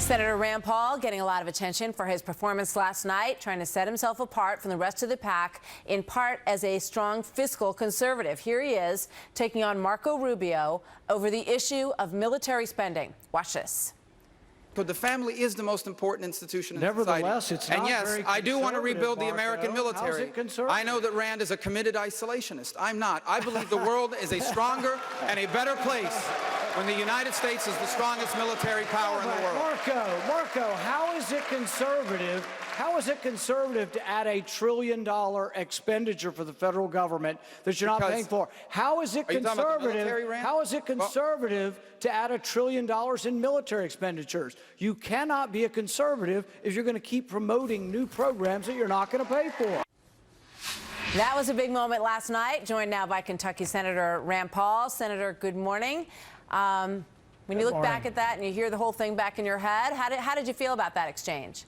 Senator Rand Paul getting a lot of attention for his performance last night, trying to set himself apart from the rest of the pack, in part as a strong fiscal conservative. Here he is taking on Marco Rubio over the issue of military spending. Watch this. So the family is the most important institution in Nevertheless, society. it's not and yes, very I do want to rebuild the Marco. American military. How's it conservative? I know that Rand is a committed isolationist. I'm not. I believe the world is a stronger and a better place when the United States is the strongest military power in the world. Marco, how is it conservative? How is it conservative to add $1 trillion expenditure for the federal government that you're not paying for? How is it conservative? How is it conservative to add $1 trillion in military expenditures? You cannot be a conservative if you're going to keep promoting new programs that you're not going to pay for. That was a big moment last night, joined now by Kentucky Senator Rand Paul. Senator, good morning. When you look back at that and you hear the whole thing back in your head, how did you feel about that exchange?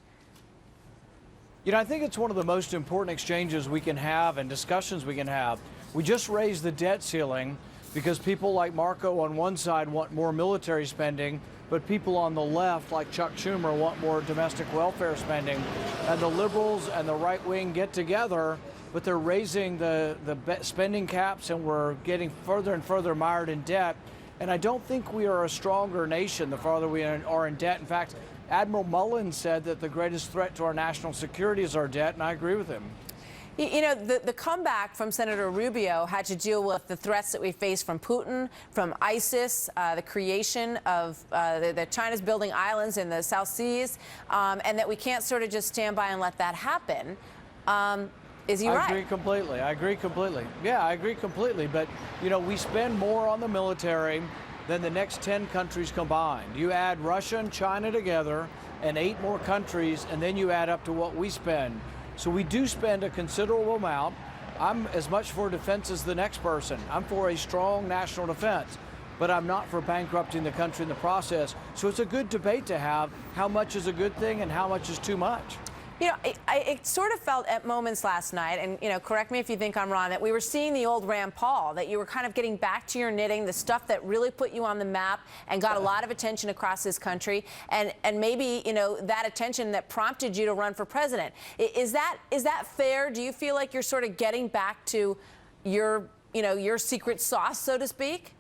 You know, I think it's one of the most important exchanges we can have and discussions we can have. We just raised the debt ceiling because people like Marco on one side want more military spending, but people on the left, like Chuck Schumer, want more domestic welfare spending. And the liberals and the right wing get together, but they're raising the spending caps, and we're getting further and further mired in debt. And I don't think we are a stronger nation the farther we are in debt. In fact, Admiral Mullen said that the greatest threat to our national security is our debt, and I agree with him. You know, the comeback from Senator Rubio had to deal with the threats that we face from Putin, from ISIS, the creation of the China's building islands in the South Seas, and that we can't sort of just stand by and let that happen. Is he right? I agree completely. I agree completely. Yeah, I agree completely. But, you know, we spend more on the military than the next 10 countries combined. You add Russia and China together and 8 more countries, and then you add up to what we spend. So we do spend a considerable amount. I'm as much for defense as the next person. I'm for a strong national defense, but I'm not for bankrupting the country in the process. So it's a good debate to have. How much is a good thing and how much is too much? You know, it sort of felt at moments last night, and, you know, correct me if you think I'm wrong, that we were seeing the old Rand Paul, that you were kind of getting back to your knitting, the stuff that really put you on the map and got a lot of attention across this country, and maybe, you know, that attention that prompted you to run for president. Is that fair? Do you feel like you're sort of getting back to your, you know, your secret sauce, so to speak?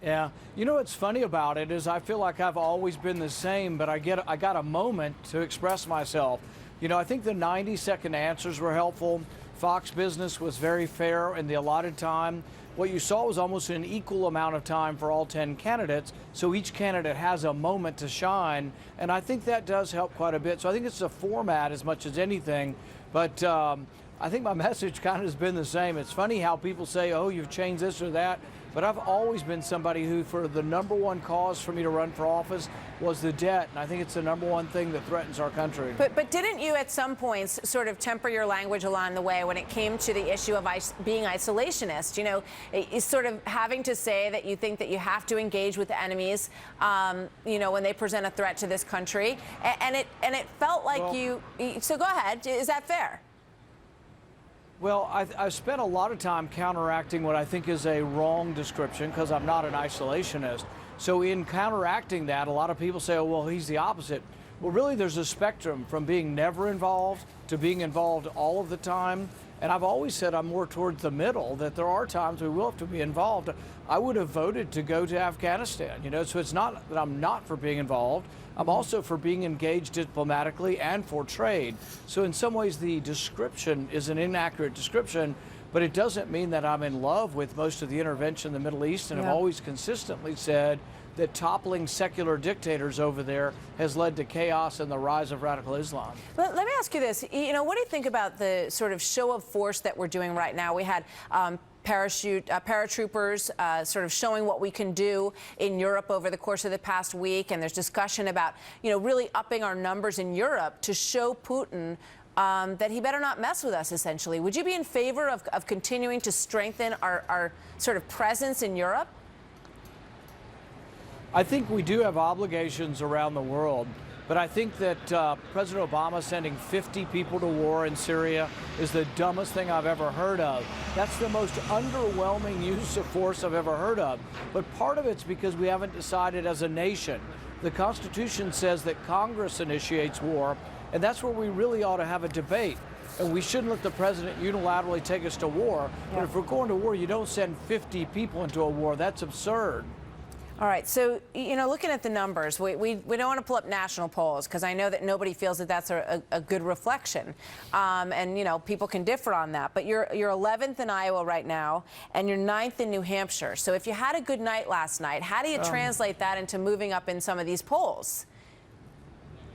Yeah. You know what's funny about it is I feel like I've always been the same, but I got a moment to express myself. You know, I think the 90-second answers were helpful. Fox Business was very fair in the allotted time. What you saw was almost an equal amount of time for all 10 candidates, so each candidate has a moment to shine, and I think that does help quite a bit. So I think it's a format as much as anything, but I think my message kind of has been the same. It's funny how people say, oh, you've changed this or that. But I've always been somebody who, for the #1 cause for me to run for office was the debt. And I think it's the #1 thing that threatens our country. But didn't you at some points sort of temper your language along the way when it came to the issue of being isolationist? You know, is sort of having to say that you think that you have to engage with enemies, you know, when they present a threat to this country. And it felt like so go ahead. Is that fair? Well, I've spent a lot of time counteracting what I think is a wrong description because I'm not an isolationist. So in counteracting that, a lot of people say, oh, well, he's the opposite. Well, really, there's a spectrum from being never involved to being involved all of the time. And I've always said I'm more towards the middle, that there are times we will have to be involved. I would have voted to go to Afghanistan, you know, so it's not that I'm not for being involved. I'm also for being engaged diplomatically and for trade. So in some ways, the description is an inaccurate description, but it doesn't mean that I'm in love with most of the intervention in the Middle East. And I've always consistently said that toppling secular dictators over there has led to chaos and the rise of radical Islam. Let me ask you this. You know, what do you think about the sort of show of force that we're doing right now? We had paratroopers sort of showing what we can do in Europe over the course of the past week, and there's discussion about, you know, really upping our numbers in Europe to show Putin that he better not mess with us, essentially. Would you be in favor of continuing to strengthen our sort of presence in Europe? I think we do have obligations around the world. But I think that President Obama sending 50 people to war in Syria is the dumbest thing I've ever heard of. That's the most underwhelming use of force I've ever heard of. But part of it's because we haven't decided as a nation The Constitution says that Congress initiates war, and that's where we really ought to have a debate. And we shouldn't let the president unilaterally take us to war. But if we're going to war, you don't send 50 people into a war. That's absurd. All right, so, looking at the numbers, we don't want to pull up national polls because I know that nobody feels that that's a good reflection. And, people can differ on that. But you're 11th in Iowa right now, and you're 9th in New Hampshire. So if you had a good night last night, how do you translate that into moving up in some of these polls?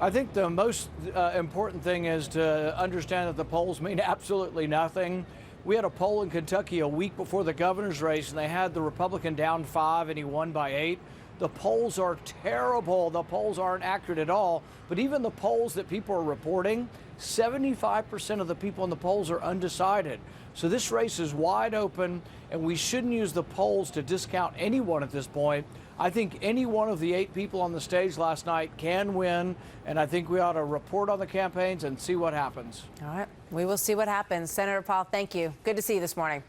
I think the most important thing is to understand that the polls mean absolutely nothing. We had a poll in Kentucky a week before the governor's race, and they had the Republican down 5, and he won by 8. The polls are terrible. The polls aren't accurate at all. But even the polls that people are reporting, 75% of the people in the polls are undecided. So this race is wide open, and we shouldn't use the polls to discount anyone at this point. I think any one of the 8 people on the stage last night can win, and I think we ought to report on the campaigns and see what happens. All right, we will see what happens. Senator Paul, thank you. Good to see you this morning.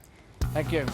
Thank you.